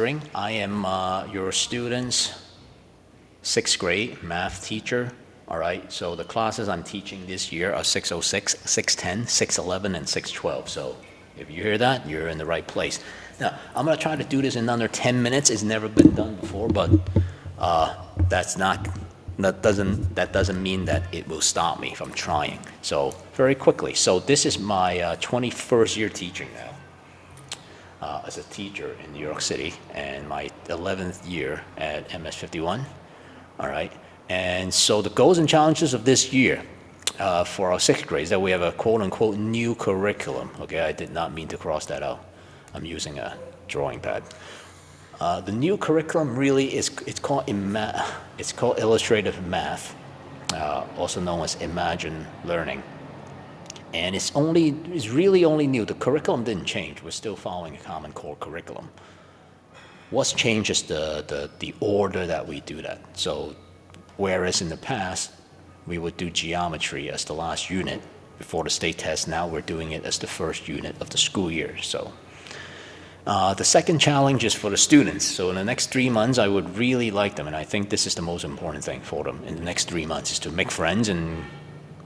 considering, I am your student's sixth grade math teacher. All right, so the classes I'm teaching this year are 606, 610, 611, and 612. So if you hear that, you're in the right place. Now, I'm going to try to do this in under 10 minutes. It's never been done before, but that's not, that doesn't mean that it will stop me from trying. So very quickly. So this is my 21st year teaching now as a teacher in New York City, and my 11th year at MS51. All right. And so the goals and challenges of this year for our sixth grade is that we have a quote-unquote new curriculum. Okay, I did not mean to cross that out. I'm using a drawing pad. The new curriculum really is it's called illustrative math, also known as Imagine Learning. And it's really only new. The curriculum didn't change. We're still following a Common Core curriculum. What's changed is the order that we do that. So whereas in the past, we would do geometry as the last unit before the state test, now we're doing it as the first unit of the school year. So the second challenge is for the students. So in the next 3 months, I would really like them, and I think this is the most important thing for them in the next 3 months, is to make friends and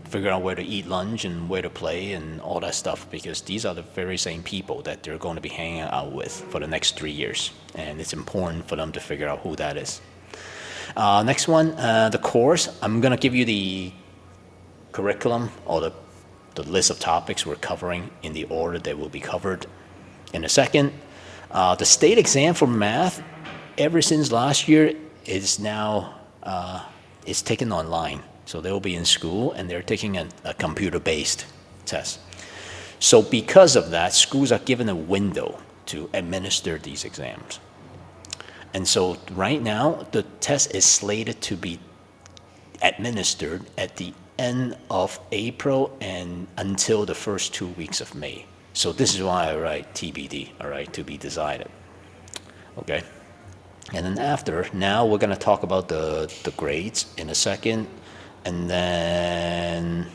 figure out where to eat lunch and where to play and all that stuff, because these are the very same people that they're going to be hanging out with for the next 3 years. And it's important for them to figure out who that is. Next one, the course. I'm going to give you the curriculum or the list of topics we're covering in the order they will be covered in a second. The state exam for math, ever since last year, is now is taken online. So they'll be in school and they're taking a computer-based test. So because of that, schools are given a window to administer these exams. And so right now, the test is slated to be administered at the end of April and until the first 2 weeks of May. So this is why I write TBD, all right, to be decided. Okay? And then after, now we're going to talk about the grades in a second. And then,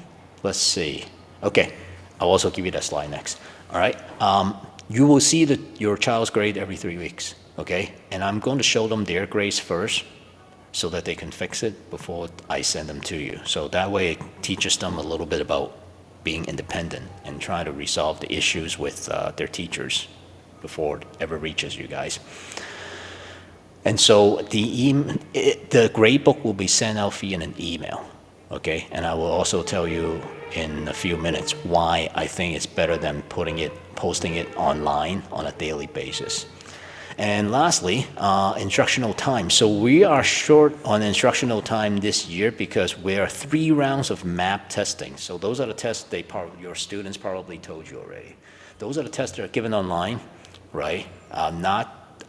let's see. Okay, I'll also give you that slide next. All right? You will see your child's grade every 3 weeks. Okay, and I'm going to show them their grades first so that they can fix it before I send them to you. So that way it teaches them a little bit about being independent and try to resolve the issues with their teachers before it ever reaches you guys. And so the grade book will be sent out via an email, okay? And I will also tell you in a few minutes why I think it's better than posting it online on a daily basis. And lastly, instructional time. So we are short on instructional time this year because we are 3 rounds of map testing. So those are the tests your students probably told you already. Those are the tests that are given online, right? Not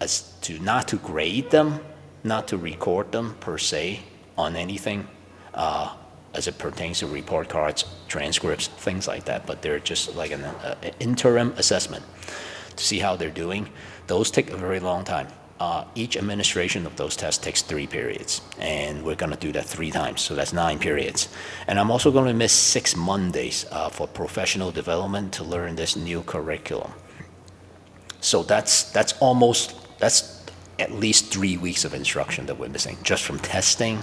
to grade them, not to record them per se on anything as it pertains to report cards, transcripts, things like that. But they're just like an interim assessment to see how they're doing. Those take a very long time. Each administration of those tests takes 3 periods, and we're going to do that 3 times, so that's 9 periods. And I'm also going to miss 6 Mondays for professional development to learn this new curriculum. So that's at least 3 weeks of instruction that we're missing, just from testing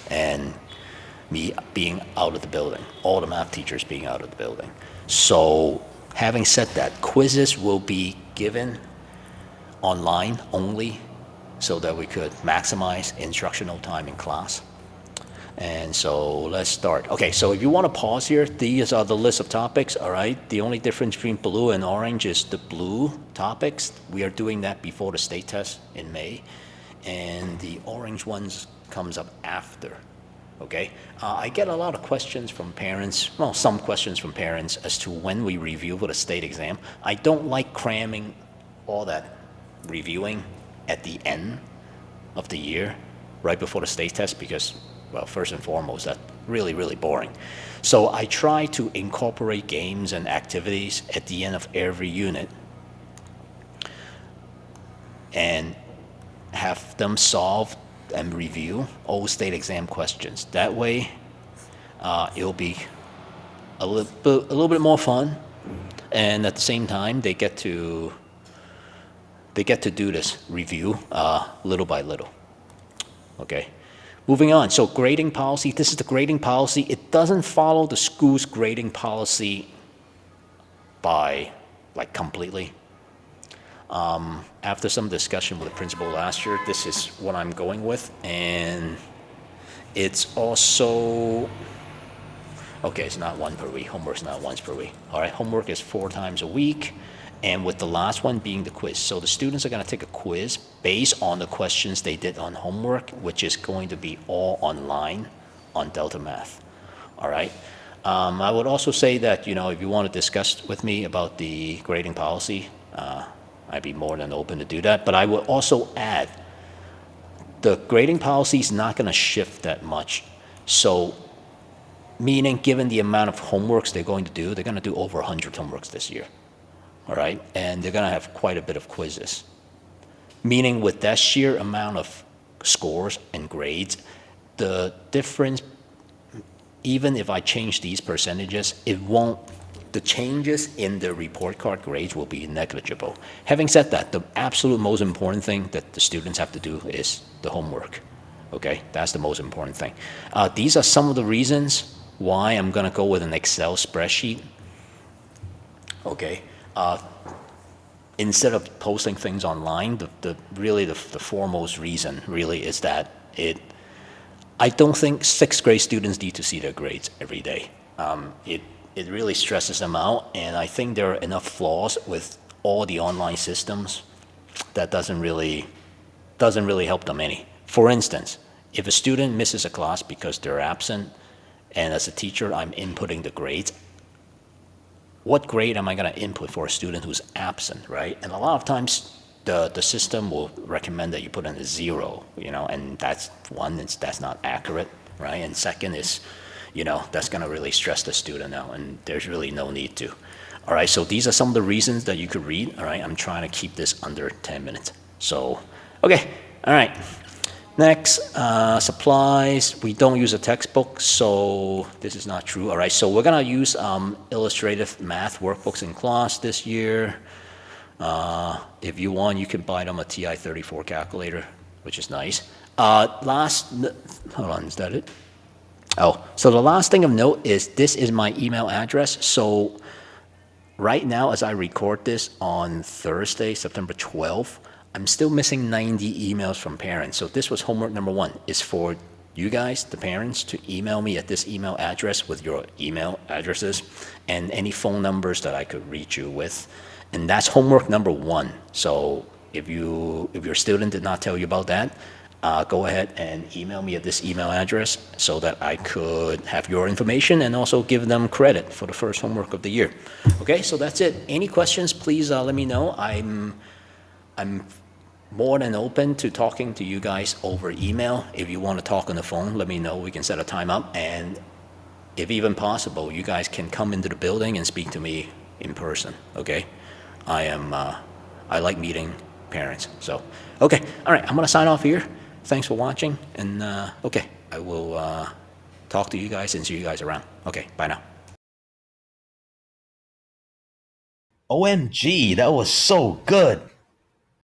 and me being out of the building, all the math teachers being out of the building. So having said that, quizzes will be given online only so that we could maximize instructional time in class. And so let's start. Okay, so if you want to pause here, these are the list of topics, all right? The only difference between blue and orange is the blue topics. We are doing that before the state test in May, and the orange ones comes up after, okay? I get a lot of questions from parents, well, some questions from parents as to when we review for the state exam. I don't like cramming all that reviewing at the end of the year, right before the state test, because, well, first and foremost, that's really, really boring. So I try to incorporate games and activities at the end of every unit and have them solve and review all state exam questions. That way, it'll be a little bit more fun, and at the same time, they get to they get to do this review little by little. Okay. Moving on. So grading policy. This is the grading policy. It doesn't follow the school's grading policy by like completely. After some discussion with the principal last year, this is what I'm going with, and it's also okay. It's not one per week. Homework's not once per week. All right. Homework is 4 times a week. And with the last one being the quiz. So the students are going to take a quiz based on the questions they did on homework, which is going to be all online on Delta Math. All right. I would also say that, if you want to discuss with me about the grading policy, I'd be more than open to do that. But I would also add, the grading policy is not going to shift that much. So, meaning given the amount of homeworks they're going to do, they're going to do over 100 homeworks this year. All right, and they're going to have quite a bit of quizzes. Meaning with that sheer amount of scores and grades, the difference, even if I change these percentages, the changes in the report card grades will be negligible. Having said that, the absolute most important thing that the students have to do is the homework. Okay, that's the most important thing. These are some of the reasons why I'm going to go with an Excel spreadsheet. Okay. Instead of posting things online, the foremost reason really is that I don't think 6th grade students need to see their grades every day. It really stresses them out, and I think there are enough flaws with all the online systems that doesn't really help them any. For instance, if a student misses a class because they're absent, and as a teacher I'm inputting the grades, what grade am I going to input for a student who's absent, right? And a lot of times the system will recommend that you put in a 0, and that's one, that's not accurate, right? And second is, that's going to really stress the student out, and there's really no need to. All right, so these are some of the reasons that you could read. All right, I'm trying to keep this under 10 minutes. So, okay, all right. Next, supplies. We don't use a textbook, so this is not true. All right, so we're gonna use illustrative math workbooks in class this year. If you want, you can buy them a TI-34 calculator, which is nice. Hold on, is that it? Oh, so the last thing of note is this is my email address. So right now, as I record this on Thursday, September 12th, I'm still missing 90 emails from parents. So this was homework number 1, is for you guys, the parents, to email me at this email address with your email addresses and any phone numbers that I could reach you with. And that's homework number 1. So if your student did not tell you about that, go ahead and email me at this email address so that I could have your information and also give them credit for the first homework of the year. Okay, so that's it. Any questions, please let me know. I'm more than open to talking to you guys over email. If you want to talk on the phone, let me know. We can set a time up. And if even possible, you guys can come into the building and speak to me in person, okay? I like meeting parents. So, okay, all right, I'm going to sign off here. Thanks for watching. And, okay, I will talk to you guys and see you guys around. Okay, bye now. OMG, that was so good.